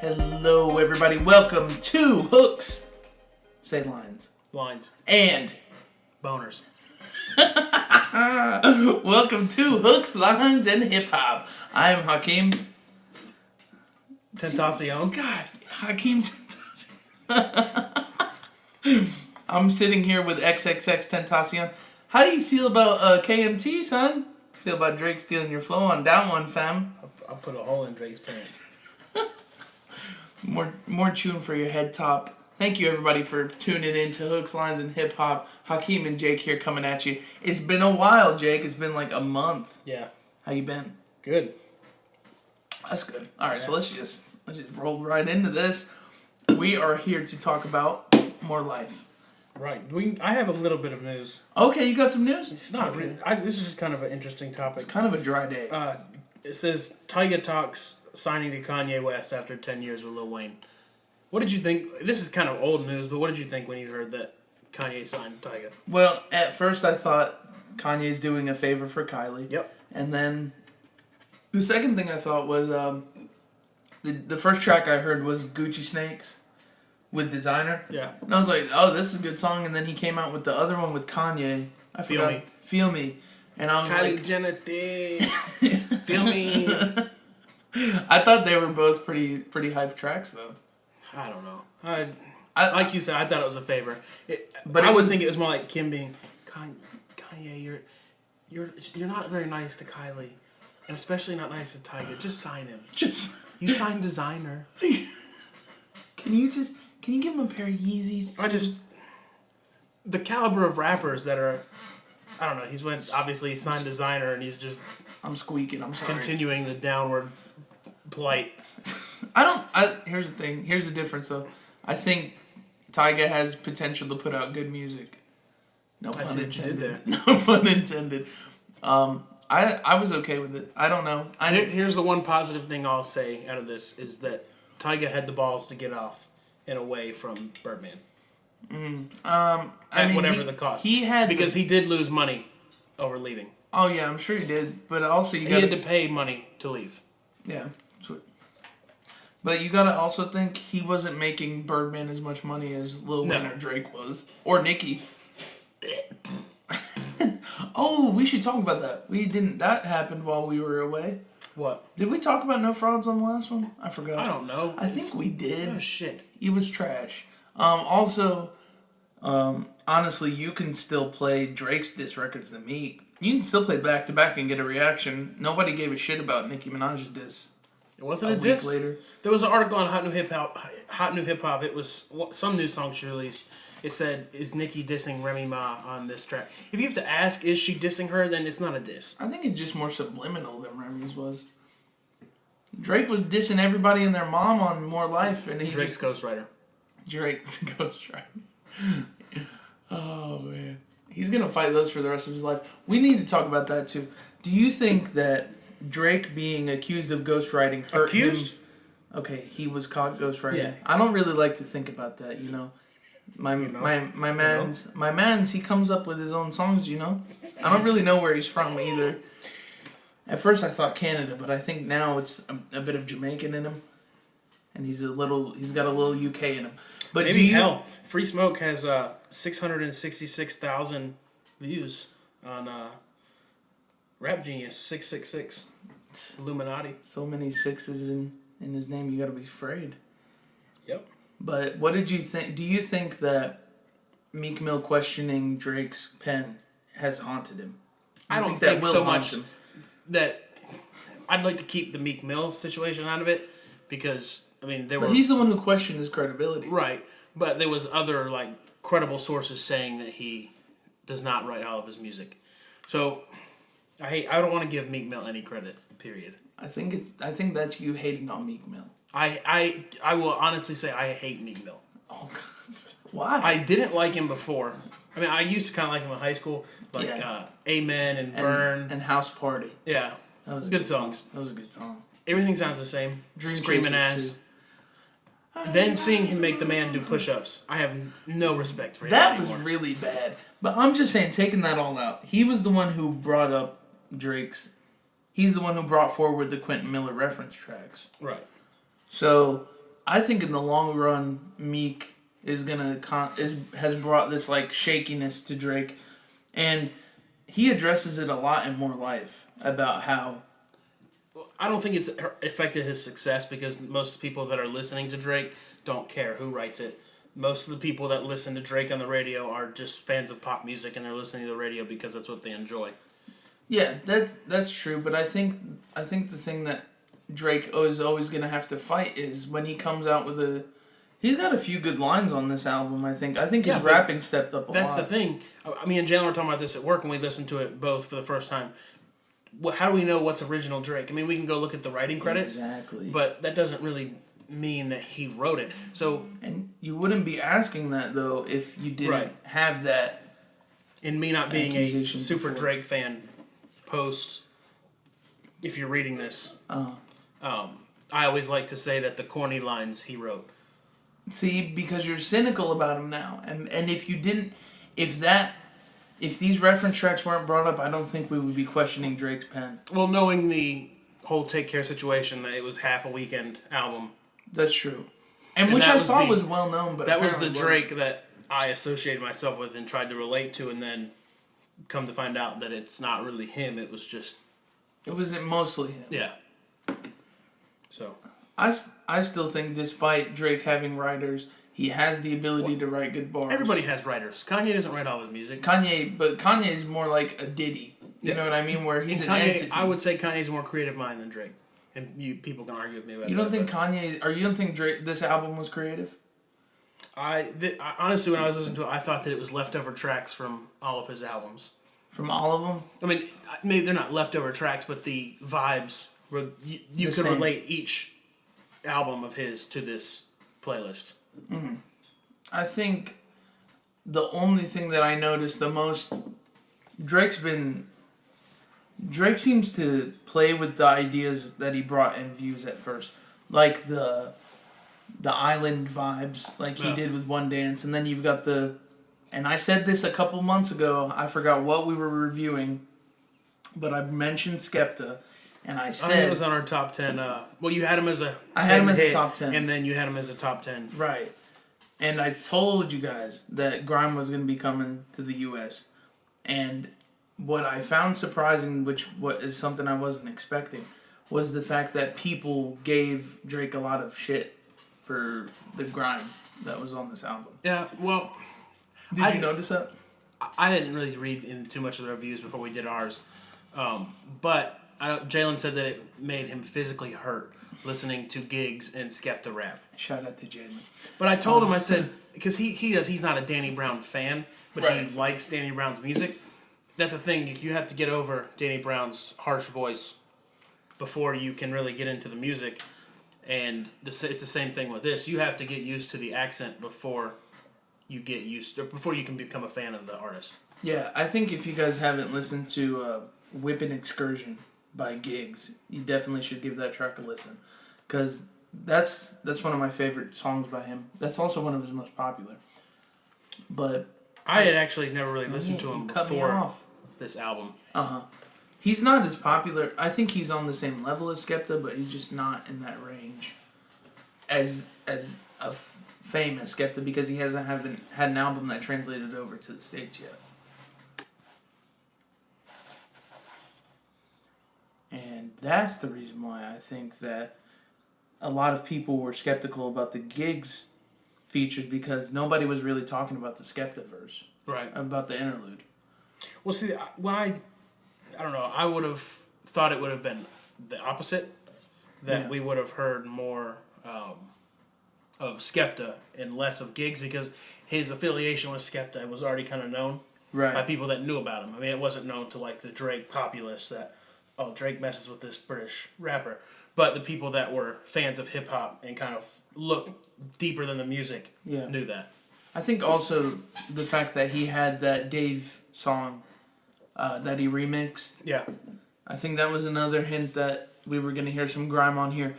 Hello, everybody. Welcome to Hooks. Say lines. Lines. And Boners. welcome to Hooks, Lines, and Hip Hop. I am Hakeem. Tentacion. God, Hakeem Tentacion. I'm sitting here with XXX Tentacion. How do you feel about KMT, son? Feel about Drake stealing your flow on that one, fam? I'll put a hole in Drake's pants. More tune for your head top. Thank you, everybody, for tuning in to Hooks, Lines, and Hip Hop. Hakeem and Jake here coming at you. It's been a while, Jake. It's been like a month. Yeah. How you been? Good. That's good. All right, so let's just roll right into this. We are here to talk about more life. Right. I have a little bit of news. Okay, you got some news? It's not really. This is kind of an interesting topic. It's kind of a dry day. It says Tyga talks signing to Kanye West after 10 years with Lil Wayne. What did you think? This is kind of old news, but what did you think when you heard that Kanye signed Tyga? Well, at first I thought Kanye's doing a favor for Kylie. Yep. And then the second thing I thought was the first track I heard was Gucci Snakes with Designer. Yeah. And I was like, oh, this is a good song. And then he came out with the other one with Kanye. I Feel forgot. Me. Feel Me. And I was Kylie like... Jenner thing. Feel Me. I thought they were both pretty hype tracks, though. I don't know. Like you said, I thought it was a favor. But I would think it was more like Kim being, Kanye, you're not very nice to Kylie, and especially not nice to Tyga. Just sign him. You signed Designer. Can you give him a pair of Yeezys? The caliber of rappers that are, I don't know. He signed Designer, and he's just. I'm squeaking. I'm sorry. Continuing the downward plight. Here's the thing. Here's the difference, though. I think Tyga has potential to put out good music. No pun intended. No pun intended. I was okay with it. I don't know. Here's the one positive thing I'll say out of this is that Tyga had the balls to get off and away from Birdman. Whatever the cost. He had because he did lose money over leaving. Oh yeah, I'm sure he did. But also he had to pay money to leave. Yeah. But you gotta also think he wasn't making Birdman as much money as Lil Wayne or Drake was. Or Nicki. Oh, we should talk about that. That happened while we were away. What? Did we talk about No Frauds on the last one? I forgot. I don't know. I think we did. Oh shit. He was trash. Honestly, you can still play Drake's diss records than me. You can still play back to back and get a reaction. Nobody gave a shit about Nicki Minaj's diss. It wasn't a diss. Later. There was an article on Hot New Hip Hop. It was some new song she released. It said, "Is Nicki dissing Remy Ma on this track?" If you have to ask, is she dissing her? Then it's not a diss. I think it's just more subliminal than Remy's was. Drake was dissing everybody and their mom on More Life, and Drake's ghostwriter. Drake's ghostwriter. Oh man, he's gonna fight those for the rest of his life. We need to talk about that too. Do you think that Drake being accused of ghostwriting hurt him? Okay, he was caught ghostwriting. Yeah. I don't really like to think about that, you know. My man's he comes up with his own songs, you know. I don't really know where he's from either. At first I thought Canada, but I think now it's a bit of Jamaican in him. And he's got a little UK in him. But maybe Free Smoke has 666,000 views on Rap Genius 666 Illuminati. So many sixes in his name, you gotta be afraid. Yep. But what did you think? Do you think that Meek Mill questioning Drake's pen has haunted him? I don't think so much. That I'd like to keep the Meek Mill situation out of it because he's the one who questioned his credibility, right? But there was other credible sources saying that he does not write all of his music. So I don't want to give Meek Mill any credit. Period. I think that's you hating on Meek Mill. I will honestly say I hate Meek Mill. Oh God. Why? I didn't like him before. I used to kind of like him in high school, Amen and Burn and House Party. Yeah, that was good songs. That was a good song. Everything sounds the same. Dream Screaming Chasers ass. Then seeing him make the man do push-ups, I have no respect for him That anymore. was really bad. But I'm just saying, taking that all out, he was the one who brought up Drake's. He's the one who brought forward the Quentin Miller reference tracks. Right. So I think in the long run, Meek is gonna has brought this like shakiness to Drake, and he addresses it a lot in More Life about how. I don't think it's affected his success because most people that are listening to Drake don't care who writes it. Most of the people that listen to Drake on the radio are just fans of pop music and they're listening to the radio because that's what they enjoy. Yeah, that's true, but I think the thing that Drake is always gonna have to fight is when he comes out with a. He's got a few good lines on this album. I think his rapping stepped up a lot. That's the thing. I mean, and Jalen were talking about this at work, and we listened to it both for the first time. How do we know what's original Drake? I mean, we can go look at the writing credits, exactly, but that doesn't really mean that he wrote it. So, and you wouldn't be asking that though if you didn't have that. And me not being a super Drake fan, post. If you're reading this, I always like to say that the corny lines he wrote. See, because you're cynical about him now, and if you didn't, if these reference tracks weren't brought up, I don't think we would be questioning Drake's pen. Well, knowing the whole Take Care situation, that it was half a weekend album. That's true, and which I thought was well known, but that was the Drake that I associated myself with and tried to relate to, and then come to find out that it's not really him. It was just. It was mostly him. Yeah. So. I still think, despite Drake having writers, he has the ability to write good bars. Everybody has writers. Kanye doesn't write all his music. Kanye is more like a Diddy. You know what I mean? Where he's an entity. I would say Kanye's a more creative mind than Drake, and people can argue with me about that. You don't think Kanye? Or you don't think Drake? This album was creative? I honestly, when I was listening to it, I thought that it was leftover tracks from all of his albums. From all of them? I mean, maybe they're not leftover tracks, but the vibes were you could relate each album of his to this playlist. Mm-hmm. I think the only thing that I noticed the most, Drake seems to play with the ideas that he brought in Views at first, like the island vibes, like he did with One Dance, and then you've got and I said this a couple months ago, I forgot what we were reviewing, but I mentioned Skepta. And I said it was on our top 10. Well, you had him as a. I had him as a top 10, and then you had him as a top 10. Right, and I told you guys that grime was going to be coming to the U.S. And what I found surprising, what is something I wasn't expecting, was the fact that people gave Drake a lot of shit for the grime that was on this album. Yeah, well, did you notice that? I didn't really read in too much of the reviews before we did ours, but. Jalen said that it made him physically hurt listening to Giggs and Skepta rap. Shout out to Jalen. But I told him, I said, because he's not a Danny Brown fan, but he likes Danny Brown's music. That's the thing, you have to get over Danny Brown's harsh voice before you can really get into the music. And it's the same thing with this. You have to get used to the accent before you can become a fan of the artist. Yeah, I think if you guys haven't listened to Whippin' Excursion by Giggs, you definitely should give that track a listen, because that's one of my favorite songs by him. That's also one of his most popular. But I had actually never really listened to him before this album. He's not as popular. I think he's on the same level as Skepta, but he's just not in that range as a fame as Skepta, because he haven't had an album that translated over to the States yet. And that's the reason why I think that a lot of people were skeptical about the Giggs features, because nobody was really talking about the Skepta verse. Right. About the interlude. Well, see, when I don't know, I would have thought it would have been the opposite, that we would have heard more of Skepta and less of Giggs, because his affiliation with Skepta was already kind of known by people that knew about him. I mean, it wasn't known to like the Drake populace that, oh, Drake messes with this British rapper. But the people that were fans of hip-hop and kind of look deeper than the music knew that. I think also the fact that he had that Dave song that he remixed. Yeah. I think that was another hint that we were going to hear some grime on here.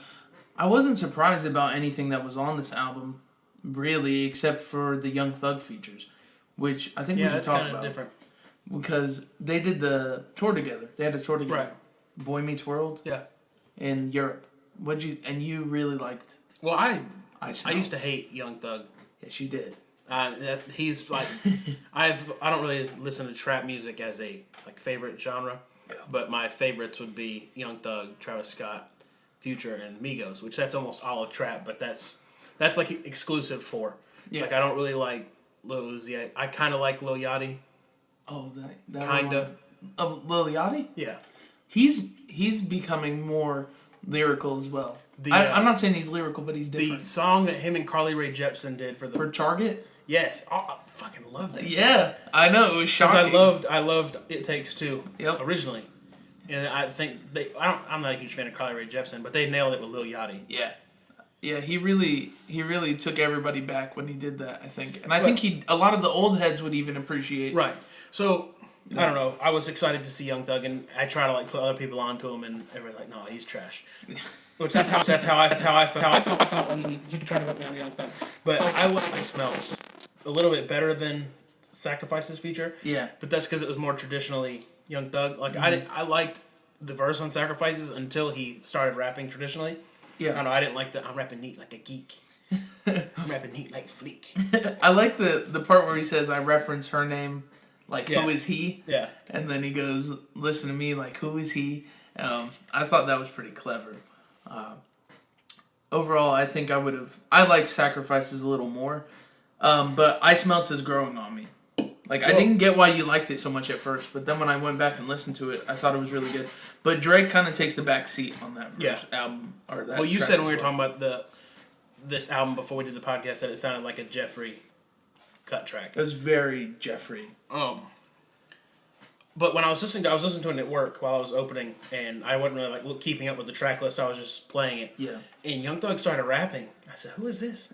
I wasn't surprised about anything that was on this album, really, except for the Young Thug features, which I think we should talk about. Different. Because they did the tour together. They had a tour together. Right. Boy Meets World. Yeah. In Europe. You really liked? Well, I I used to hate Young Thug. Yes, you did. He's like, I don't really listen to trap music as a favorite genre, but my favorites would be Young Thug, Travis Scott, Future, and Migos, which that's almost all of trap, but that's like exclusive for. Yeah. Like I don't really like Lil Uzi. I kind of like Lil Yachty. Oh, that kinda of Lil Yachty. Yeah, he's becoming more lyrical as well. I'm not saying he's lyrical, but he's different. The song that him and Carly Rae Jepsen did for Target. Yes, I fucking love that. Yeah, I know, it was shocking. I loved It Takes Two. Yep. Originally, and I think I'm not a huge fan of Carly Rae Jepsen, but they nailed it with Lil Yachty. Yeah. Yeah, he really took everybody back when he did that, I think. And I think a lot of the old heads would even appreciate. Right. So, I don't know. I was excited to see Young Thug, and I try to put other people onto him, and everybody's like, "No, he's trash." Which that's how I felt when you tried to put me on Young Thug. But I like Smells a little bit better than Sacrifices feature. Yeah. But that's because it was more traditionally Young Thug. I liked the verse on Sacrifices until he started rapping traditionally. Yeah. I don't know, I didn't like I'm rapping neat like a geek. I'm rapping neat like Fleek. I like the part where he says, I reference her name, who is he? Yeah. And then he goes, listen to me, who is he? I thought that was pretty clever. Overall, I think I like Sacrifices a little more. But Ice Melts is growing on me. I didn't get why you liked it so much at first, but then when I went back and listened to it, I thought it was really good. But Drake kind of takes the back seat on that first album. Or that you said when we were talking about this album before we did the podcast that it sounded like a Jeffrey cut track. It was very Jeffrey. But when I was listening to it at work while I was opening, and I wasn't really keeping up with the track list. I was just playing it. Yeah. And Young Thug started rapping. I said, "Who is this?"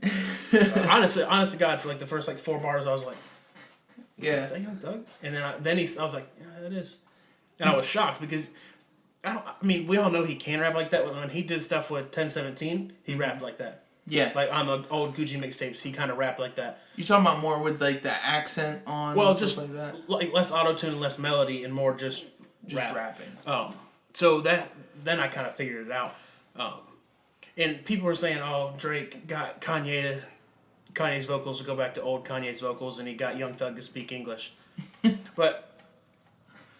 honest to God, for the first 4 bars, I was like, "Yeah, is that Young Thug?" And then I was like, "Yeah, that is." And I was shocked because we all know he can rap like that. When he did stuff with 1017, he rapped like that. Yeah. On the old Gucci mixtapes, he kind of rapped like that. You're talking about more with the accent on? Well, just like that? Less auto-tune, less melody, and more just rapping. So then I kind of figured it out. And people were saying, oh, Drake got Kanye's vocals to go back to old Kanye's vocals, and he got Young Thug to speak English. But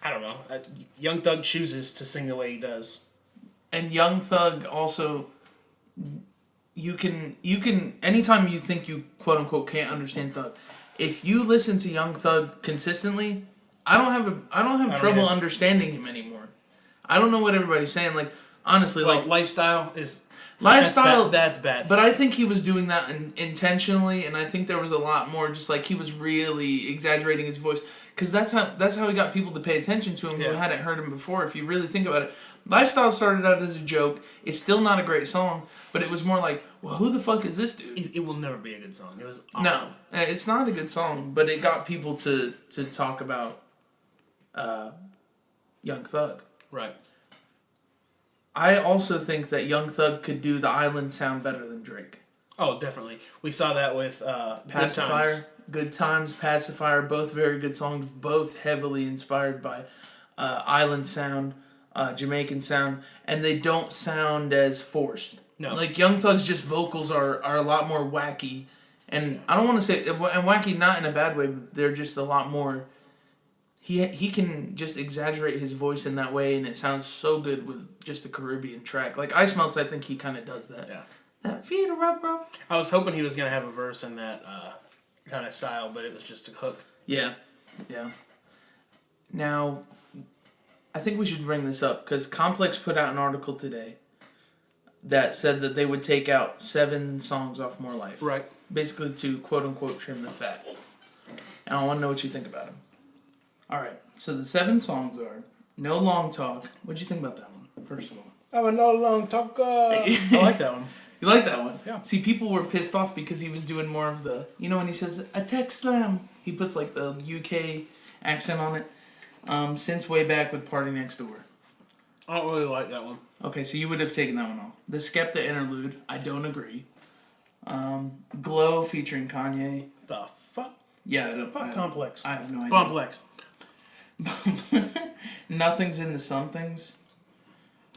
I don't know. Young Thug chooses to sing the way he does. And Young Thug also... You can anytime you think you quote unquote can't understand Thug, if you listen to Young Thug consistently, I don't have trouble understanding him anymore. I don't know what everybody's saying. Honestly, lifestyle is that's bad. But I think he was doing that intentionally, and I think there was a lot more just he was really exaggerating his voice because that's how he got people to pay attention to him who hadn't heard him before. If you really think about it. Lifestyle started out as a joke. It's still not a great song, but it was more well, who the fuck is this dude? It will never be a good song. It was awful. No, it's not a good song, but it got people to talk about Young Thug. Right. I also think that Young Thug could do the island sound better than Drake. Oh, definitely. We saw that with Pacifier, Good Times, Pacifier, both very good songs, both heavily inspired by island sound. Jamaican sound, and they don't sound as forced. No. Young Thug's just vocals are a lot more wacky, and I don't want to say and wacky not in a bad way, but they're just a lot more. He can just exaggerate his voice in that way, and it sounds so good with just a Caribbean track. Ice Melts, I think he kind of does that. Yeah. That feet are up, bro. I was hoping he was gonna have a verse in that kind of style, but it was just a hook. Yeah. Now, I think we should bring this up because Complex put out an article today that said that they would take out 7 songs off More Life. Right. Basically to quote-unquote trim the fat. And I want to know what you think about them. All right. So the 7 songs are No Long Talk. What'd you think about that one, first of all? I'm a no long talker. I like that one. You like that one? Yeah. See, people were pissed off because he was doing more of the... when he says, a tech slam, he puts the UK accent on it. Since way back with Party Next Door. I don't really like that one. Okay, so you would have taken that one off. The Skepta interlude, I don't agree. Glow featuring Kanye. The fuck? Yeah, I don't. Fuck Complex. I have no idea. Complex. Nothing's in the Somethings.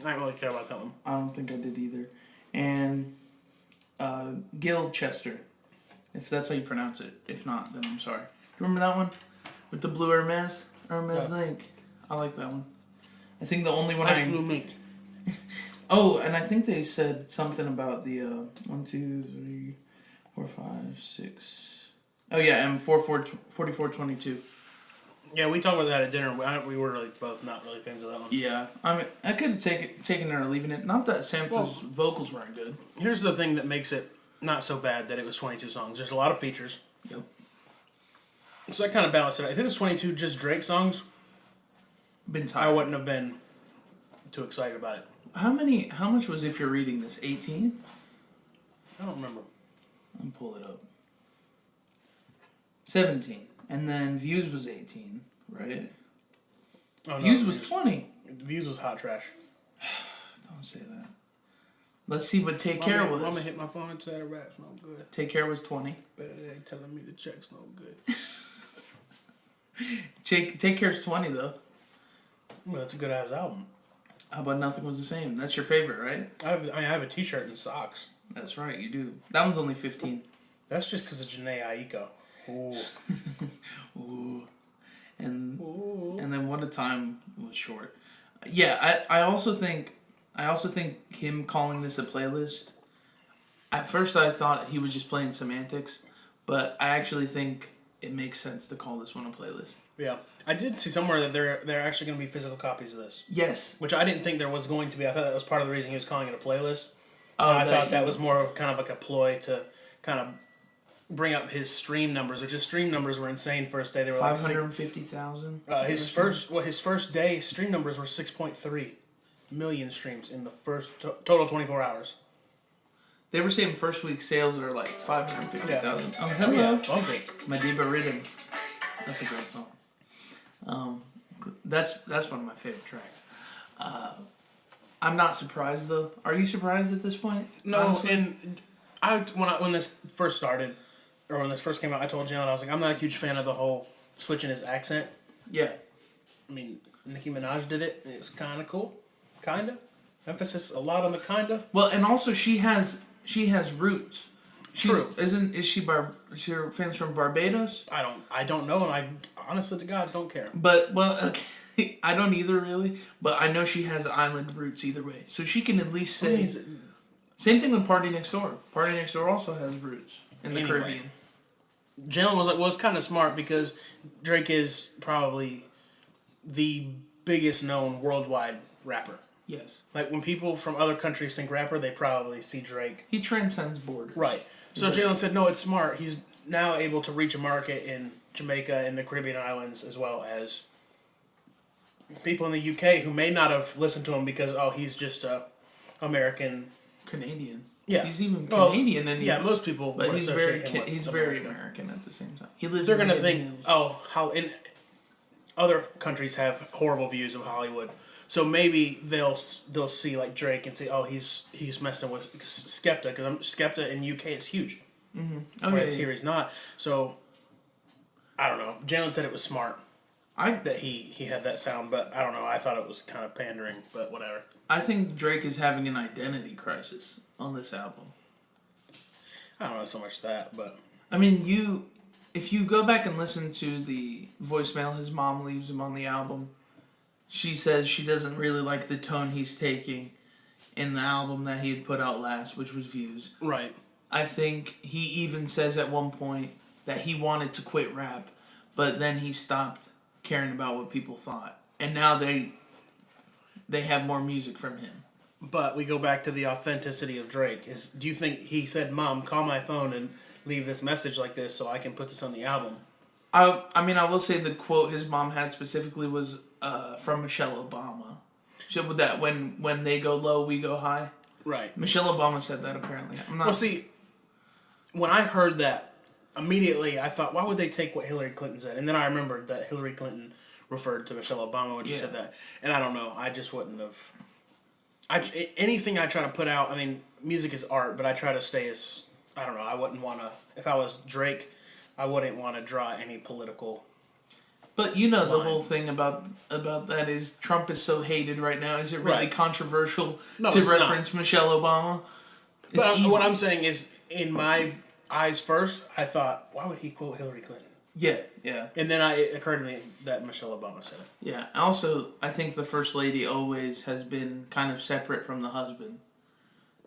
I don't really care about that one. I don't think I did either. And Gilchester, if that's how you pronounce it. If not, then I'm sorry. Do you remember that one with the blue Hermes link? I like that one. I think the only one blue mink. Oh, and I think they said something about the 1, 2, 3, 4, 5, 6. Oh yeah, and 4422. Yeah, we talked about that at dinner. We were really both not really fans of that one. Yeah, I mean, I could have taken it or leaving it. Not that Sampha's vocals weren't good. Here's the thing that makes it not so bad that it was 22 songs. There's a lot of features. Yep. So that kind of balanced it. If it was 22 just Drake songs, I wouldn't have been too excited about it. How much was If You're Reading This? 18? I don't remember. Let me pull it up. 17. And then Views was 18, right? Oh, Views was 20. Views was hot trash. Don't say that. Let's see what Take Care was. Mama hit my phone and said rap's no good. Take Care was 20. But it ain't telling me the check's no good. Take Care's 20 though. Well, that's a good ass album. How about Nothing Was the Same? That's your favorite, right? I have a t-shirt and socks. That's right, you do. That one's only 15. That's just because of Jhené Aiko. Ooh. Ooh. And then What a Time was short. Yeah, I also think him calling this a playlist, at first I thought he was just playing semantics, but I actually think it makes sense to call this one a playlist. Yeah. I did see somewhere that there are actually going to be physical copies of this. Yes. Which I didn't think there was going to be. I thought that was part of the reason he was calling it a playlist. I thought that was more of kind of like a ploy to kind of bring up his stream numbers, which his stream numbers were insane first day. They were 550,000. His first day stream numbers were 6.3 million streams in the first total 24 hours. They were saying first week sales are like 550,000. Yeah. Oh, hello. Yeah, bump it. Madiba Rhythm. That's a great song. That's one of my favorite tracks. I'm not surprised though. Are you surprised at this point? No, honestly? and when this first started, or when this first came out, I told John I was like, I'm not a huge fan of the whole switching his accent. Yeah. I mean, Nicki Minaj did it. And it was kind of cool, kinda. Emphasis a lot on the kinda. Well, and also she has roots. True. Is she famous from Barbados? I don't know, and I honestly to God don't care. But okay, I don't either really. But I know she has island roots either way, so she can at least say. Same thing with Party Next Door. Party Next Door also has roots in the Caribbean. Jalen was like, well, it's kind of smart because Drake is probably the biggest known worldwide rapper. Yes. Like when people from other countries think rapper, they probably see Drake. He transcends borders. Right. So Jalen said, no, it's smart. He's now able to reach a market in Jamaica and the Caribbean islands as well as people in the UK who may not have listened to him because, he's just a American. Canadian. Yeah. He's even Canadian. Most people. But he's very American at the same time. He lives. They're going to think, how in other countries have horrible views of Hollywood. So maybe they'll see like Drake and say, he's messing with Skepta because Skepta in UK is huge, whereas here he's not. So I don't know. Jalen said it was smart that he had that sound, but I don't know. I thought it was kind of pandering, but whatever. I think Drake is having an identity crisis on this album. I don't know so much that, but I mean, if you go back and listen to the voicemail his mom leaves him on the album. She says she doesn't really like the tone he's taking in the album that he had put out last, which was Views. Right. I think he even says at one point that he wanted to quit rap, but then he stopped caring about what people thought. And now they have more music from him. But we go back to the authenticity of Drake. Do you think he said, Mom, call my phone and leave this message like this so I can put this on the album? I mean, I will say the quote his mom had specifically was from Michelle Obama. She said that when they go low, we go high. Right. Michelle Obama said that apparently. Well, see, when I heard that, immediately I thought, why would they take what Hillary Clinton said? And then I remembered that Hillary Clinton referred to Michelle Obama when she said that. And I don't know. I just wouldn't have. Anything I try to put out, I mean, music is art, but I try to stay as, I don't know, I wouldn't want to, if I was Drake, I wouldn't want to draw any political. But the whole thing about that is Trump is so hated right now. Is it really controversial to reference Michelle Obama? But what I'm saying is, in my eyes first, I thought, why would he quote Hillary Clinton? Yeah, yeah. And then it occurred to me that Michelle Obama said it. Yeah. Also, I think the first lady always has been kind of separate from the husband.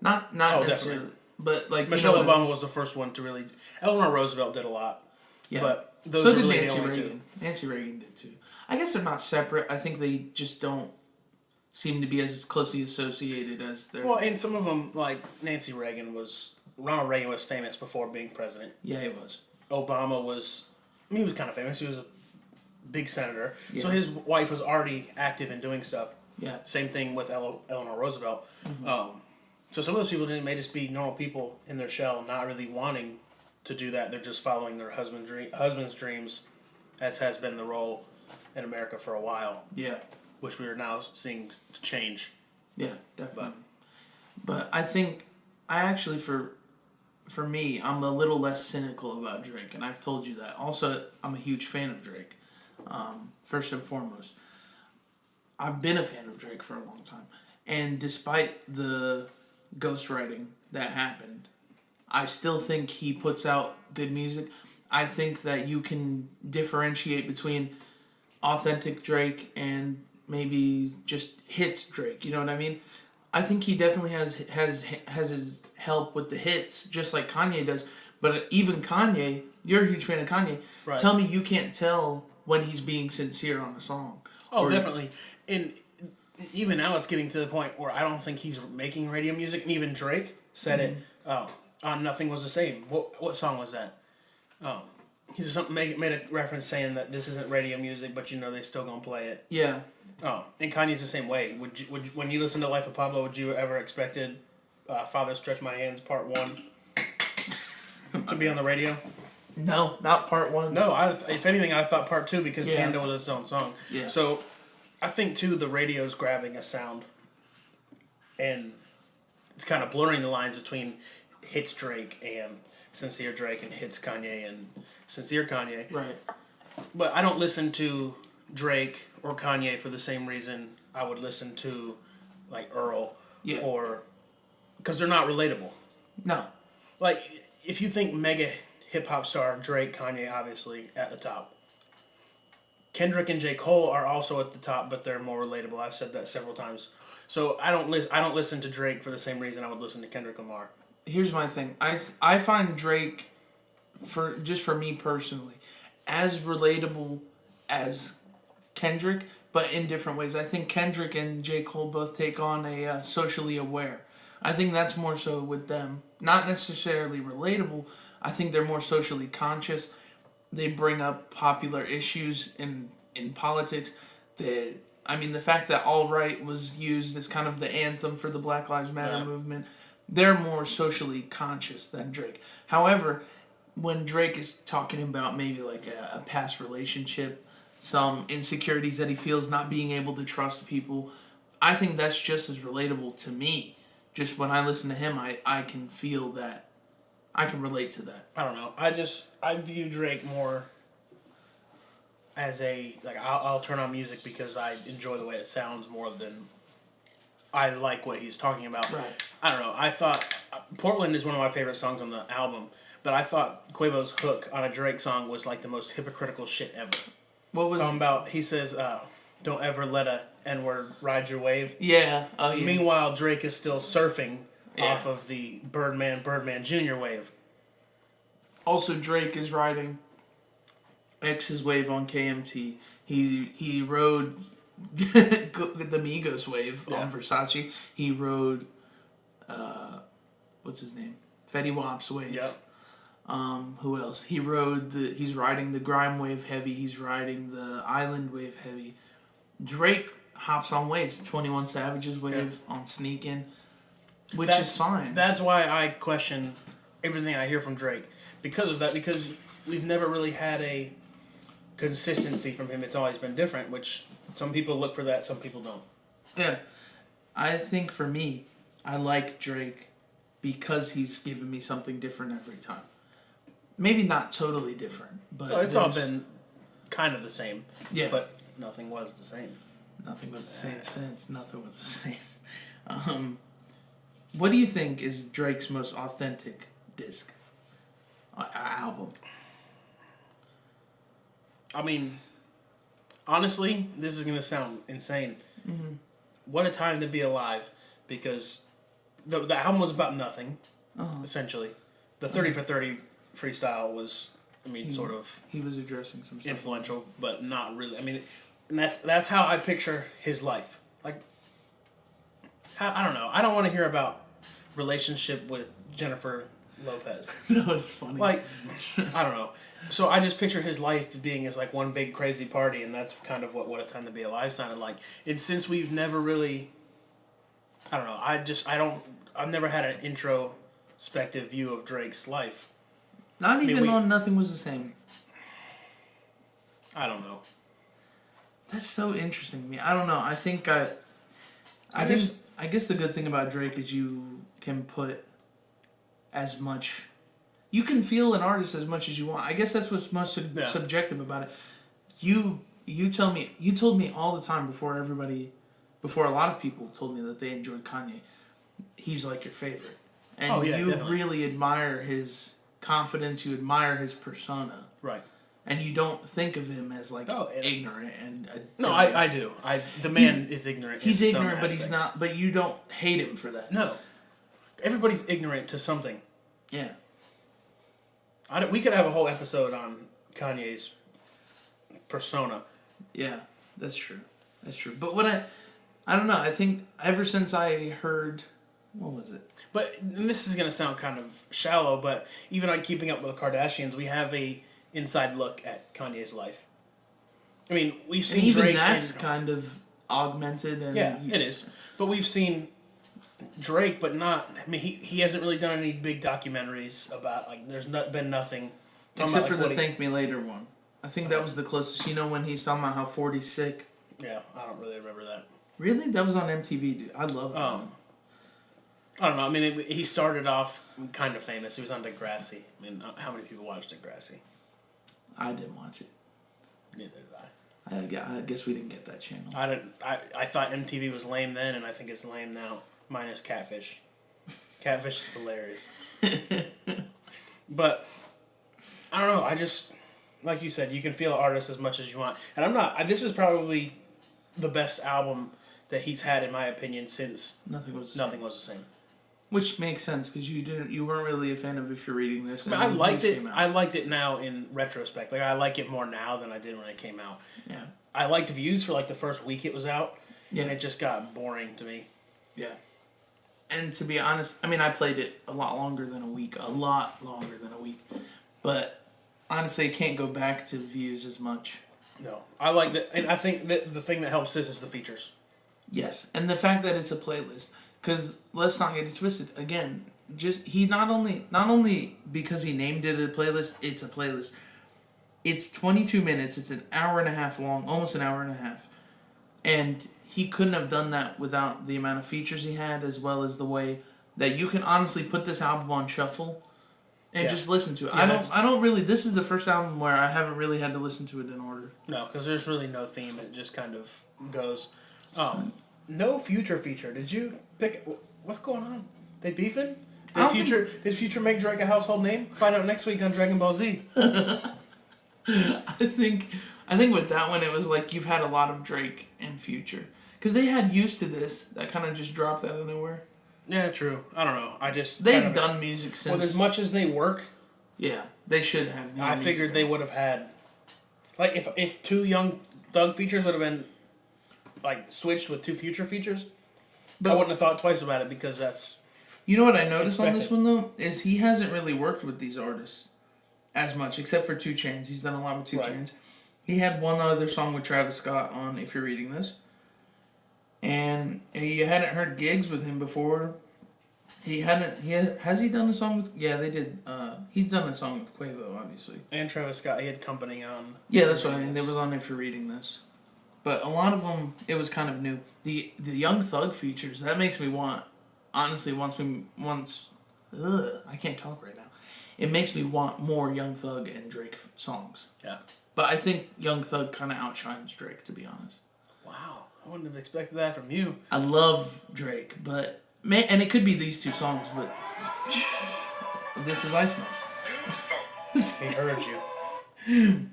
Not necessarily, definitely. but like Michelle Obama was the first one to really. Eleanor Roosevelt did a lot. Yeah. But those so are did really Nancy the only Reagan. two. Nancy Reagan did too. I guess they're not separate. I think they just don't seem to be as closely associated as they're. Well, and some of them, like Ronald Reagan was famous before being president. Yeah, he was. Obama was. He was kind of famous. He was a big senator. Yeah. So his wife was already active in doing stuff. Yeah. Same thing with Eleanor Roosevelt. Mm-hmm. So some of those people may just be normal people in their shell, not really wanting to do that. They're just following their husband's dreams, as has been the role in America for a while. Yeah. Which we are now seeing change. Yeah, definitely. But I think I actually for me, I'm a little less cynical about Drake, and I've told you that. Also, I'm a huge fan of Drake. First and foremost, I've been a fan of Drake for a long time, and despite the ghostwriting that happened, I still think he puts out good music. I think that you can differentiate between authentic Drake and maybe just hits Drake. You know what I mean? I think he definitely has his help with the hits, just like Kanye does. But even Kanye, you're a huge fan of Kanye. Right. Tell me you can't tell when he's being sincere on a song. Oh, definitely. And even now it's getting to the point where I don't think he's making radio music. And even Drake said it. On Nothing Was the Same. What song was that? He's made a reference saying that this isn't radio music, but they still gonna play it. Yeah. Oh, and Kanye's the same way. Would when you listen to Life of Pablo, would you ever expected Father Stretch My Hands Part 1 to be on the radio? No, not Part 1. No, if anything, I thought Part 2 because Panda was its own song. Yeah. So, I think too the radio's grabbing a sound, and it's kind of blurring the lines between hits Drake and sincere Drake and hits Kanye and sincere Kanye. Right. But I don't listen to Drake or Kanye for the same reason I would listen to like Earl or because they're not relatable. No. Like if you think mega hip hop star Drake, Kanye obviously at the top. Kendrick and J. Cole are also at the top, but they're more relatable. I've said that several times. So I don't listen to Drake for the same reason I would listen to Kendrick Lamar. Here's my thing. I find Drake, for me personally, as relatable as Kendrick, but in different ways. I think Kendrick and J. Cole both take on a socially aware. I think that's more so with them. Not necessarily relatable. I think they're more socially conscious. They bring up popular issues in politics. The fact that All Right was used as kind of the anthem for the Black Lives Matter movement, they're more socially conscious than Drake. However, when Drake is talking about maybe like a past relationship, some insecurities that he feels not being able to trust people, I think that's just as relatable to me. Just when I listen to him, I can feel that. I can relate to that. I don't know. I view Drake more as I'll turn on music because I enjoy the way it sounds more than I like what he's talking about. Right. I don't know. I thought Portland is one of my favorite songs on the album, but I thought Quavo's hook on a Drake song was like the most hypocritical shit ever. What was talking about? He says, "Don't ever let a N-word ride your wave." Yeah. Oh yeah. Meanwhile, Drake is still surfing off of the Birdman Jr. wave. Also, Drake is riding X's wave on KMT. He rode the Migos wave on Versace. He rode what's his name? Fetty Wap's wave. Yep. Who else? He's riding the grime wave heavy. He's riding the island wave heavy. Drake hops on waves. 21 Savage's wave on Sneakin', which is fine. That's why I question everything I hear from Drake. Because of that, because we've never really had a consistency from him. It's always been different, which some people look for that, some people don't. Yeah. I think for me, I like Drake because he's given me something different every time. Maybe not totally different, but it's all been kind of the same. Yeah. But nothing was the same. Nothing was the same since nothing was the same. What do you think is Drake's most authentic disc, album. I mean, honestly, this is gonna sound insane. Mm-hmm. What a time to be alive, because the album was about nothing, essentially. The 30 for 30 freestyle was, I mean, sort of. He was addressing some stuff. Influential, but not really. I mean, and that's how I picture his life. Like, I don't know. I don't want to hear about relationship with Jennifer Lopez. That was funny. Like, I don't know. So I just picture his life being as like one big crazy party, and that's kind of what a Time to Be Alive sounded like. And since we've never really, I don't know. I've never had an introspective view of Drake's life. Not even on Nothing Was the Same. I don't know. That's so interesting to me. I don't know. I guess the good thing about Drake is you can put as much. You can feel an artist as much as you want. I guess that's what's most subjective about it. You told me all the time before a lot of people told me that they enjoyed Kanye. He's like your favorite, and you definitely. really admire his confidence. You admire his persona, right? And you don't think of him as like ignorant and no, I do. The man is ignorant. He's ignorant, but he's not. But you don't hate him for that. No, everybody's ignorant to something. Yeah. We could have a whole episode on Kanye's persona. Yeah, that's true. That's true. But I don't know. I think ever since I heard, what was it? But and this is gonna sound kind of shallow, but even on Keeping Up with the Kardashians, we have a inside look at Kanye's life. I mean, we've seen and even Drake that's kind of augmented. And it is. But we've seen Drake, but not. I mean, he hasn't really done any big documentaries about like. There's been nothing. Except for the Thank Me Later one. I think that was the closest. You know when he's talking about how 40's sick. Yeah, I don't really remember that. Really, that was on MTV, dude. I love that. I don't know. I mean, he started off kind of famous. He was on Degrassi. I mean, how many people watched Degrassi? I didn't watch it. Neither did I guess we didn't get that channel. I thought MTV was lame then, and I think it's lame now. Minus Catfish. Catfish is hilarious. But I don't know. I just, like you said, you can feel an artist as much as you want. And I'm not. This is probably the best album that he's had, in my opinion, since Nothing Was the Same. Which makes sense because you weren't really a fan of If You're Reading This. But I liked it. I liked it now in retrospect. Like I like it more now than I did when it came out. Yeah. I liked Views for like the first week it was out. Yeah. And it just got boring to me. Yeah. And to be honest, I mean, I played it a lot longer than a week. But honestly, I can't go back to Views as much. No. I like that. And I think that the thing that helps this is the features. Yes. And the fact that it's a playlist. Because let's not get it twisted. Again, he not only because he named it a playlist, it's a playlist. It's 22 minutes. It's an hour and a half long, almost an hour and a half. And he couldn't have done that without the amount of features he had, as well as the way that you can honestly put this album on shuffle and just listen to it. Yeah, I don't really. This is the first album where I haven't really had to listen to it in order. No, because there's really no theme. It just kind of goes. No Future feature. Did you pick? What's going on? They beefing? Did Future make Drake a household name? Find out next week on Dragon Ball Z. I think with that one it was like you've had a lot of Drake and Future because they had Used to This that kind of just dropped out of nowhere. Yeah, true. I don't know. They've done music since. Well, as much as they work. Yeah, they should have. I figured they would have had, like, if two Young Thug features would have been, like, switched with two Future features, but I wouldn't have thought twice about it because that's. You know what I noticed on this one though is he hasn't really worked with these artists as much, except for 2 Chainz. He's done a lot with 2 Chainz. He had one other song with Travis Scott on If You're Reading This. And you hadn't heard gigs with him before. Has he done a song with... Yeah, they did. He's done a song with Quavo, obviously. And Travis Scott. He had company on... Yeah, that's what I mean. It was on If You're Reading This. But a lot of them, it was kind of new. The Young Thug features, that makes me want... Honestly, I can't talk right now. It makes me want more Young Thug and Drake songs. Yeah. But I think Young Thug kind of outshines Drake, to be honest. Wow. I wouldn't have expected that from you. I love Drake, but... and it could be these 2 songs, but... This is Ice Melts. He heard you.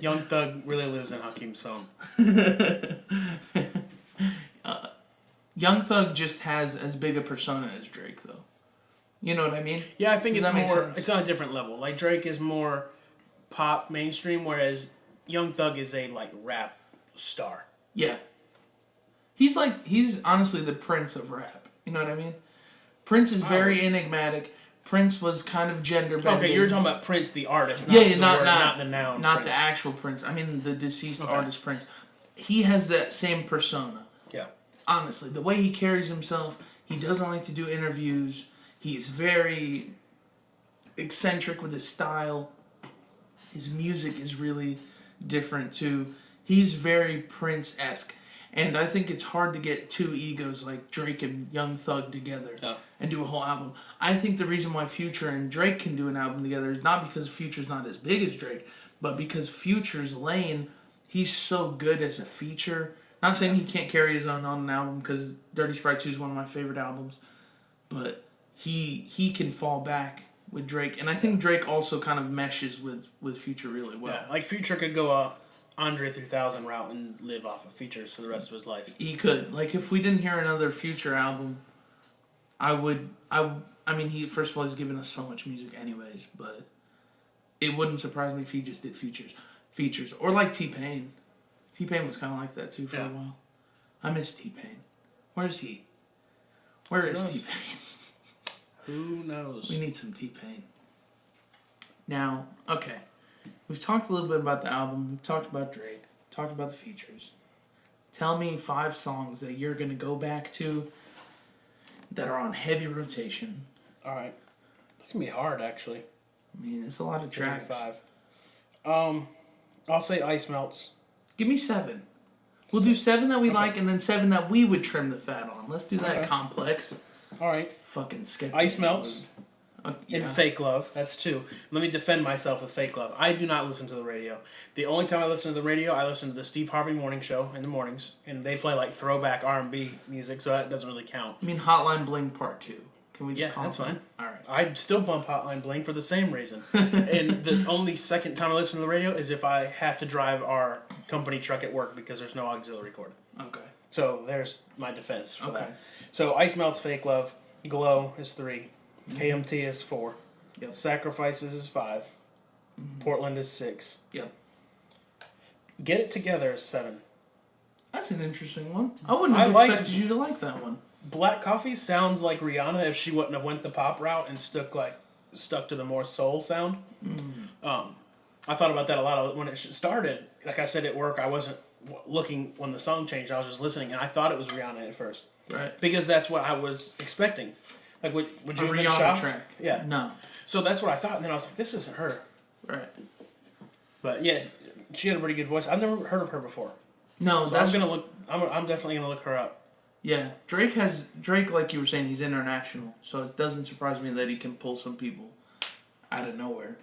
Young Thug really lives in Hakeem's phone. Young Thug just has as big a persona as Drake, though. You know what I mean? Yeah, I think it's more. It's on a different level. Like Drake is more pop mainstream, whereas Young Thug is a like rap star. Yeah. He's honestly the Prince of rap. You know what I mean? Prince is very enigmatic. Prince was kind of gender bending. Okay, you're talking about Prince the artist, not the noun. Not Prince. the actual Prince. I mean the deceased artist Prince. He has that same persona. Yeah. Honestly, the way he carries himself, he doesn't like to do interviews. He's very eccentric with his style. His music is really different too. He's very Prince-esque. And I think it's hard to get two egos like Drake and Young Thug together and do a whole album. I think the reason why Future and Drake can do an album together is not because Future's not as big as Drake, but because Future's lane, he's so good as a feature. Not saying he can't carry his own on an album, because Dirty Sprite 2 is one of my favorite albums, but he can fall back with Drake. And I think Drake also kind of meshes with Future really well. Yeah, like Future could go a Andre 3000 route and live off of features for the rest of his life. He could. Like, if we didn't hear another Future album, I mean, he, first of all, he's given us so much music anyways, but it wouldn't surprise me if he just did features. Or like T-Pain. T-Pain was kind of like that too for a while. I miss T-Pain. Where's he? Where is T-Pain? Who knows? We need some T-Pain. Now, okay. We've talked a little bit about the album. We've talked about Drake. Talked about the features. Tell me 5 songs that you're going to go back to that are on heavy rotation. All right. That's going to be hard, actually. I mean, it's a lot of tracks. 5. I'll say Ice Melts. Give me 7. We'll do 7 that we like, and then 7 that we would trim the fat on. Let's do that complex. All right. Fucking skeptic. Ice Melts. Yeah. And Fake Love. That's 2. Let me defend myself with Fake Love. I do not listen to the radio. The only time I listen to the radio, I listen to the Steve Harvey morning show in the mornings, and they play like throwback R&B music, so that doesn't really count. I mean, Hotline Bling Part 2. Can we just call that's fine. All right. I'd still bump Hotline Bling for the same reason. And the only second time I listen to the radio is if I have to drive our company truck at work because there's no auxiliary cord. Okay. So there's my defense for that. So Ice Melts, Fake Love. Glow is 3. KMT is 4. Yep. Sacrifices is 5. Portland is 6. Yep. Get It Together is 7. That's an interesting one. I wouldn't have expected you to like that one. Black Coffee sounds like Rihanna if she wouldn't have went the pop route and stuck to the more soul sound. I thought about that a lot when it started. Like I said at work, I wasn't looking when the song changed. I was just listening, and I thought it was Rihanna at first. Right. Because that's what I was expecting. Like, would you have been shocked? Track. Yeah. No. So that's what I thought, and then I was like, this isn't her. Right. But yeah, she had a pretty good voice. I've never heard of her before. No, so I'm definitely gonna look her up. Yeah, Drake, like you were saying, he's international, so it doesn't surprise me that he can pull some people out of nowhere.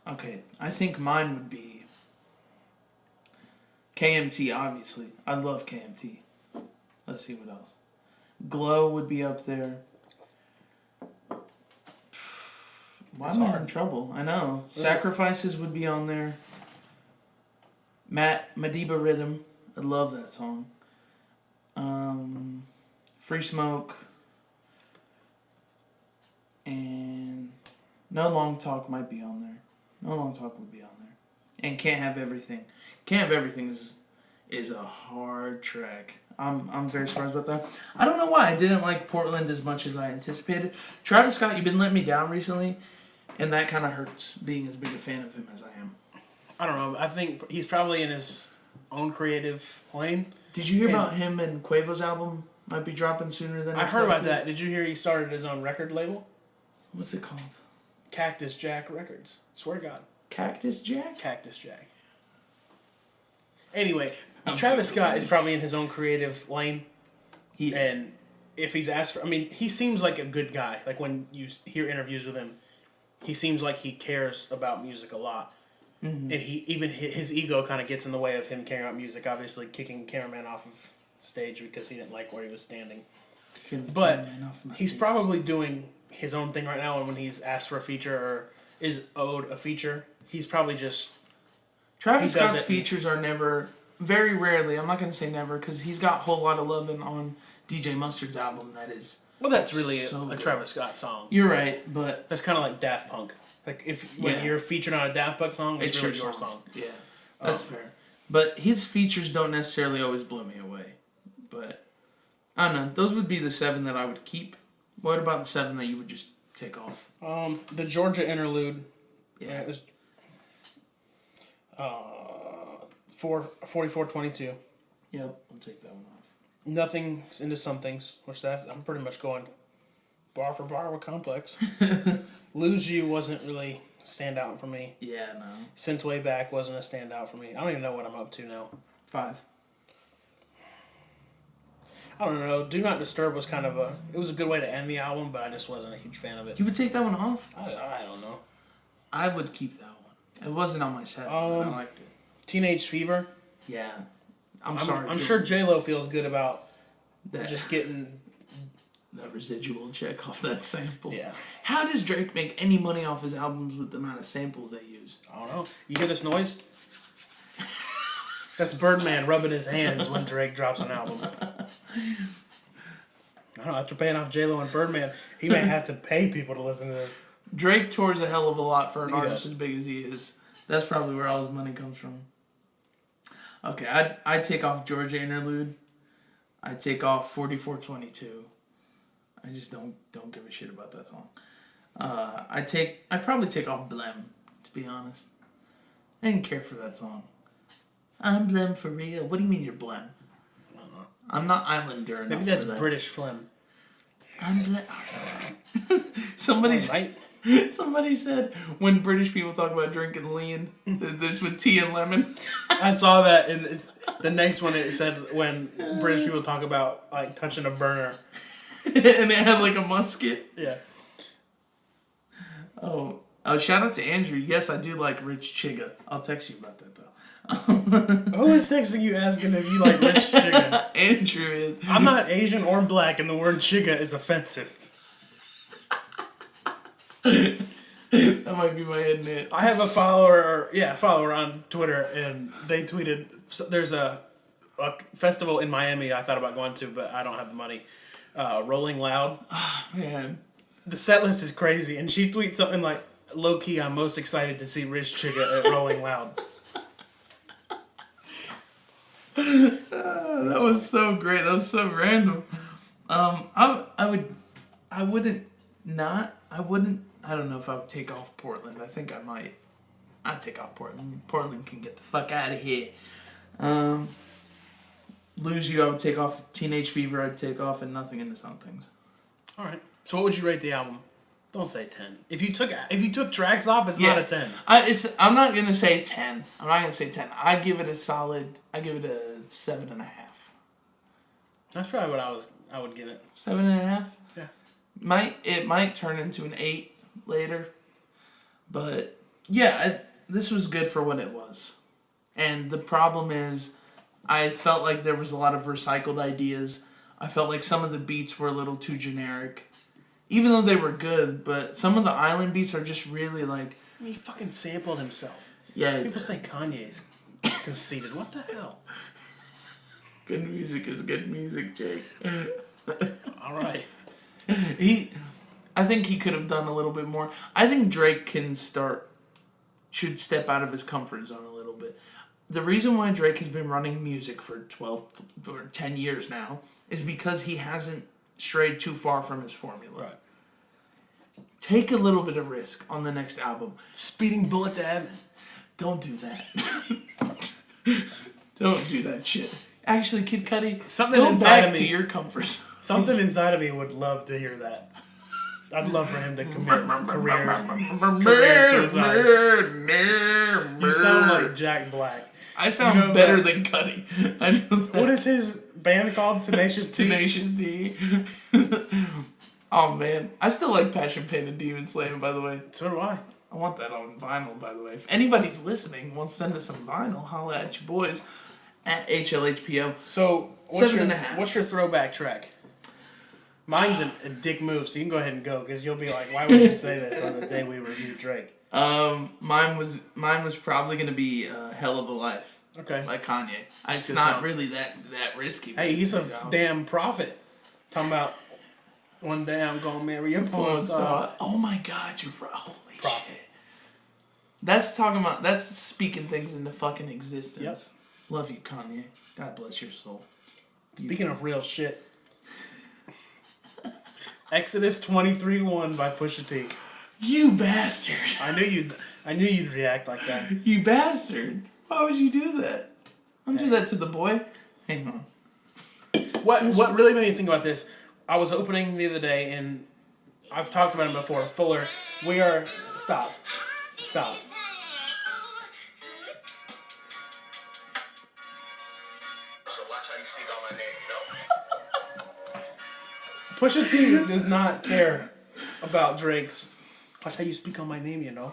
Okay, I think mine would be KMT, obviously. I love KMT. Let's see what else. Glow would be up there. Why am I in trouble? I know. Yeah. Sacrifices would be on there. Madiba Rhythm. I love that song. Free Smoke. And No Long Talk might be on there. No Long Talk would be on there. And Can't Have Everything. Can't Have Everything is a hard track. I'm very surprised about that. I don't know why I didn't like Portland as much as I anticipated. Travis Scott, you've been letting me down recently, and that kind of hurts, being as big a fan of him as I am. I don't know. I think he's probably in his own creative lane. Did you hear about him and Quavo's album might be dropping sooner than I heard about that. Did you hear he started his own record label? What's it called? Cactus Jack Records. Swear to God. Cactus Jack? Cactus Jack. Anyway, Travis Scott is probably in his own creative lane. He is. And if he's asked for... I mean, he seems like a good guy. Like, when you hear interviews with him, he seems like he cares about music a lot. Mm-hmm. And his ego kind of gets in the way of him caring about music, obviously kicking cameraman off of stage because he didn't like where he was standing. But he's probably doing his own thing right now, and when he's asked for a feature or is owed a feature, he's probably just... Travis Scott's features are never... Very rarely, I'm not going to say never, because he's got a whole lot of loving on DJ Mustard's album that is... Well, that's really a Travis Scott song. You're right, but... That's kind of like Daft Punk. Like, when you're featured on a Daft Punk song, it's really your song. Yeah, that's fair. But his features don't necessarily always blow me away. But, I don't know. Those would be the 7 that I would keep. What about the 7 that you would just take off? The Georgia interlude. Yeah, it was... 44-22. Yep, I'll take that one off. Nothing's into Somethings, which I'm pretty much going bar for bar with Complex. Lose You wasn't really a standout for me. Yeah, no. Since Way Back wasn't a standout for me. I don't even know what I'm up to now. 5. I don't know. Do Not Disturb was kind of it was a good way to end the album, but I just wasn't a huge fan of it. You would take that one off? I don't know. I would keep that one. It wasn't on my set, but I liked it. Teenage Fever. Yeah. I'm sorry. I'm sure J-Lo feels good about that. Just getting the residual check off that sample. Yeah. How does Drake make any money off his albums with the amount of samples they use? I don't know. You hear this noise? That's Birdman rubbing his hands when Drake drops an album. I don't know. After paying off J-Lo and Birdman, he may have to pay people to listen to this. Drake tours a hell of a lot for an artist as big as he is. That's probably where all his money comes from. Okay, I'd take off Georgia Interlude. I'd take off 44-22. I just don't give a shit about that song. I'd probably take off Blem, to be honest. I didn't care for that song. I'm Blem for real. What do you mean you're Blem? I don't know. I'm not Islander enough. Maybe that's British phlegm. I'm Blem. Somebody said when British people talk about drinking lean, there's with tea and lemon. I saw that in the next one. It said when British people talk about like touching a burner, and it had like a musket. Yeah. Oh, shout out to Andrew. Yes, I do like Rich Chiga. I'll text you about that though. Who is texting you asking if you like Rich Chiga? Andrew is. I'm not Asian or black, and the word Chiga is offensive. That might be my head net. I have a follower on Twitter, and they tweeted, there's a festival in Miami I thought about going to, but I don't have the money. Rolling Loud. Oh, man. The set list is crazy, and she tweets something like, low-key, I'm most excited to see Rich Chiga at Rolling Loud. That was so great. That was so random. I don't know if I would take off Portland. I think I might. I'd take off Portland. Portland can get the fuck out of here. Lose You, I would take off. Teenage Fever, I'd take off, and Nothing into Somethings. All right. So what would you rate the album? Don't say 10. If you took tracks off, it's not a 10. I'm not gonna say 10. I'm not gonna say 10. I give it a 7.5. That's probably what I would give it. 7.5. Yeah. It might turn into an 8 later, but yeah, this was good for what it was. And the problem is, I felt like there was a lot of recycled ideas. I felt like some of the beats were a little too generic. Even though they were good, but some of the island beats are just really like... He fucking sampled himself. Yeah. People say Kanye's conceited. What the hell? Good music is good music, Jake. All right. I think he could have done a little bit more. I think Drake should step out of his comfort zone a little bit. The reason why Drake has been running music for 12 or 10 years now is because he hasn't strayed too far from his formula. Right. Take a little bit of risk on the next album. Speeding Bullet to Heaven. Don't do that. Don't do that shit. Actually, Kid Cudi, go back to your comfort. Something inside of me would love to hear that. I'd love for him to commit career suicide. You sound like Jack Black. I sound better than Cudi. I know that. What is his band called? Tenacious D? Tenacious D. Oh, man. I still like Passion, Pain, and Demon Slaying, by the way. So do I. I want that on vinyl, by the way. If anybody's listening wants to send us some vinyl, holla at your boys at HLHPO. So, what's your throwback track? Mine's a dick move, so you can go ahead and go, because you'll be like, why would you say this on the day we review Drake? Mine was probably gonna be Hell of a Life. Okay. Like Kanye. It's not really that risky. Hey, he's a damn prophet. Talking about one day I'm gonna marry a porn star. Oh my God, you're holy prophet. Shit. That's speaking things into fucking existence. Yep. Love you, Kanye. God bless your soul. Speaking of real shit. Exodus 23:1 by Pusha T. You bastard. I knew you'd react like that. You bastard. Why would you do that? Don't do that to the boy. Hang on. What really made me think about this, I was opening the other day, and I've talked about him before, Fuller. Stop. So watch how you speak on my name, you know? Pusha T does not care about Drake's. Watch how you speak on my name, you know?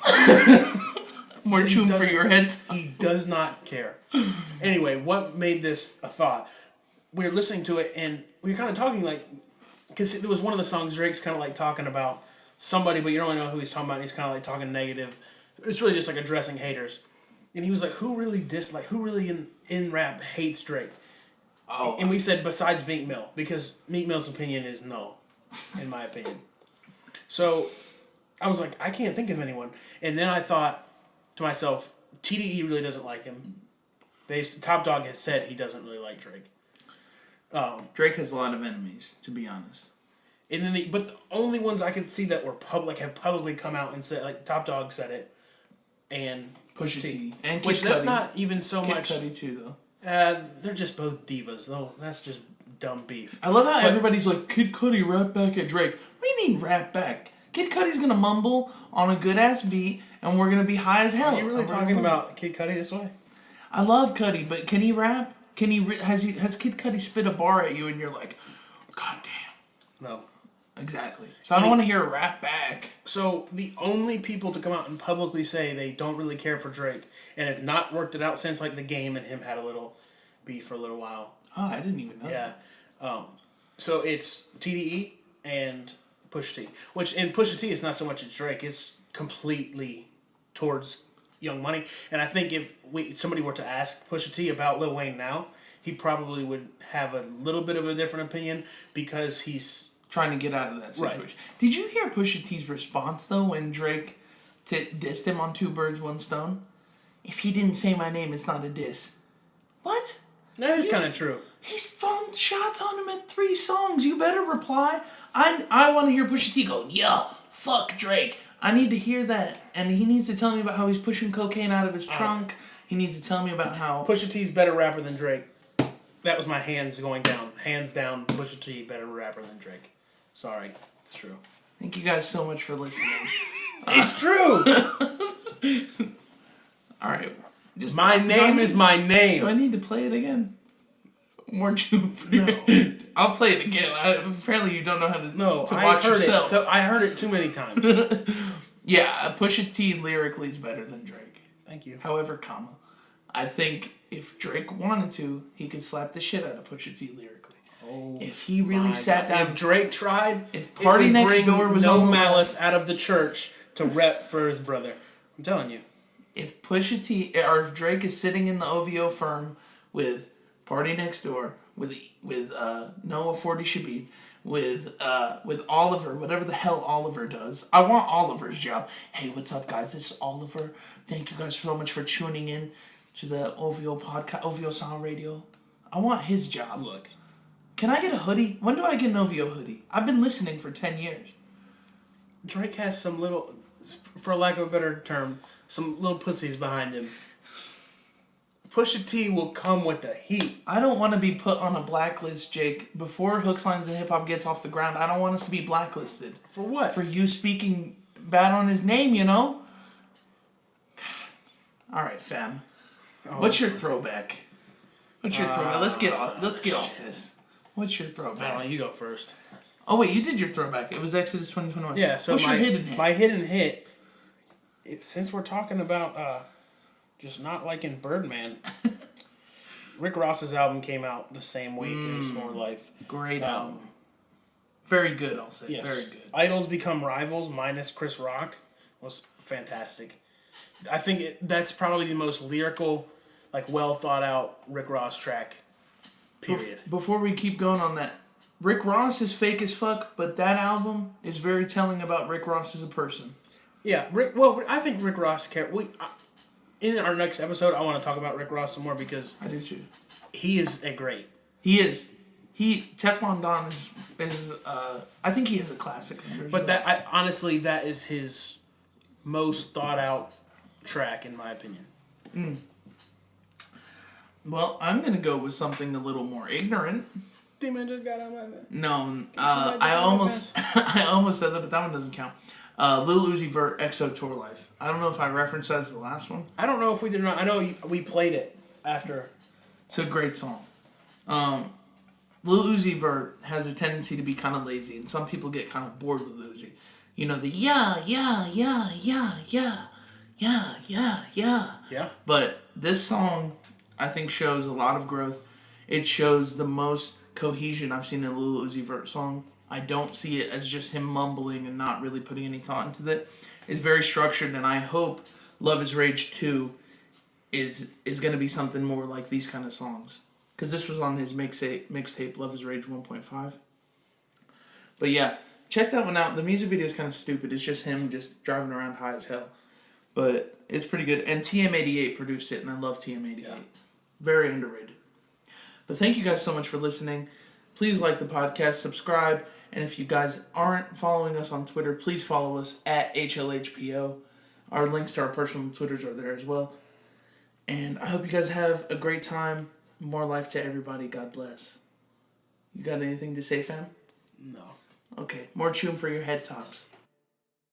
More tune for your head. He does not care. Anyway, what made this a thought? We were listening to it, and we were kind of talking like, because it was one of the songs Drake's kind of like talking about somebody, but you don't really know who he's talking about, and he's kind of like talking negative. It's really just like addressing haters. And he was like, who really in rap hates Drake? Oh. And we said, besides Meek Mill, because Meek Mill's opinion is no, in my opinion. So I was like, I can't think of anyone. And then I thought to myself, TDE really doesn't like him. Top Dog has said he doesn't really like Drake. Drake has a lot of enemies, to be honest. And then but the only ones I could see that were have publicly come out and said, like Top Dog said it, and Pusha T. And Kid which that's Cudi. not even so Kid much. Cudi too, though. They're just both divas, though. That's just dumb beef. I love how everybody's like, Kid Cudi rap back at Drake. What do you mean rap back? Kid Cudi's gonna mumble on a good ass beat, and we're gonna be high as hell. Are you really talking about Kid Cudi this way? I love Cudi, but can he rap? Has Kid Cudi spit a bar at you, and you're like, God damn. No. Exactly. So I don't want to hear a rap back. So the only people to come out and publicly say they don't really care for Drake and have not worked it out since like The Game and him had a little beef for a little while. Oh, I didn't even know. Yeah. So it's TDE and Pusha T. Which in Pusha T it's not so much as Drake, it's completely towards Young Money. And I think if somebody were to ask Pusha T about Lil Wayne now, he probably would have a little bit of a different opinion because he's trying to get out of that situation. Right. Did you hear Pusha T's response, though, when Drake dissed him on Two Birds, One Stone? If he didn't say my name, it's not a diss. What? That is kind of true. He's thrown shots on him in 3 songs. You better reply. I want to hear Pusha T go, yeah, fuck Drake. I need to hear that. And he needs to tell me about how he's pushing cocaine out of his trunk. He needs to tell me about how... Pusha T's better rapper than Drake. That was my hands going down. Hands down, Pusha T better rapper than Drake. Sorry. It's true. Thank you guys so much for listening. It's true! Alright. My name is my name. Do I need to play it again? Weren't you? No. I'll play it again. Apparently you don't know how to, to I watch heard yourself. it. So I heard it too many times. Yeah, Pusha T lyrically is better than Drake. Thank you. However, I think if Drake wanted to, he could slap the shit out of Pusha T lyrically. Oh, if he really sat down, if Drake tried, if Party Next Door was no on malice out of the church to rep for his brother, I'm telling you. If Pusha T or if Drake is sitting in the OVO firm with Party Next Door, with Noah 40 Shabib, with Oliver, whatever the hell Oliver does. I want Oliver's job. Hey, what's up, guys? This is Oliver. Thank you guys so much for tuning in to the OVO podcast, OVO Sound Radio. I want his job. Look. Can I get a hoodie? When do I get an OVO hoodie? I've been listening for 10 years. Drake has some little, for lack of a better term, some little pussies behind him. Pusha T will come with the heat. I don't want to be put on a blacklist, Jake. Before Hooks, Lines, and Hip Hop gets off the ground, I don't want us to be blacklisted. For what? For you speaking bad on his name, you know? All right, fam. What's your throwback? What's your throwback? Let's get off this. What's your throwback? I don't know, you go first. Oh, wait, you did your throwback. It was Exodus 2021. Yeah, so what's your hidden hit? My hidden hit, since we're talking about just not liking Birdman, Rick Ross's album came out the same week as More Life. Great album. very good, I'll say. Yes. Very good. Idols Become Rivals minus Chris Rock was fantastic. I think that's probably the most lyrical, like well thought out Rick Ross track. Period. Before we keep going on that, Rick Ross is fake as fuck, but that album is very telling about Rick Ross as a person. Yeah, I think Rick Ross in our next episode, I want to talk about Rick Ross some more because I do too. He is a great. He is. Teflon Don is I think he is a classic. But honestly, that is his most thought out track in my opinion. Mm. Well, I'm gonna go with something a little more ignorant. D-Man just got on my bed. No, I almost said that, but that one doesn't count. Lil Uzi Vert, EXO Tour Life. I don't know if I referenced that as the last one. I don't know if we did or not. I know we played it after. It's a great song. Lil Uzi Vert has a tendency to be kind of lazy, and some people get kind of bored with Uzi. You know, the yeah. But this song, I think, shows a lot of growth. It shows the most cohesion I've seen in a Lil Uzi Vert song. I don't see it as just him mumbling and not really putting any thought into it. It's very structured, and I hope Love is Rage 2 is going to be something more like these kind of songs. Because this was on his mixtape, Love is Rage 1.5. But yeah, check that one out. The music video is kind of stupid. It's just him just driving around high as hell. But it's pretty good. And TM88 produced it, and I love TM88. Yeah. Very underrated. But thank you guys so much for listening. Please like the podcast, subscribe, and if you guys aren't following us on Twitter, please follow us at HLHPO. Our links to our personal Twitters are there as well. And I hope you guys have a great time. More life to everybody. God bless. You got anything to say, fam? No. Okay. More chewing for your head tops.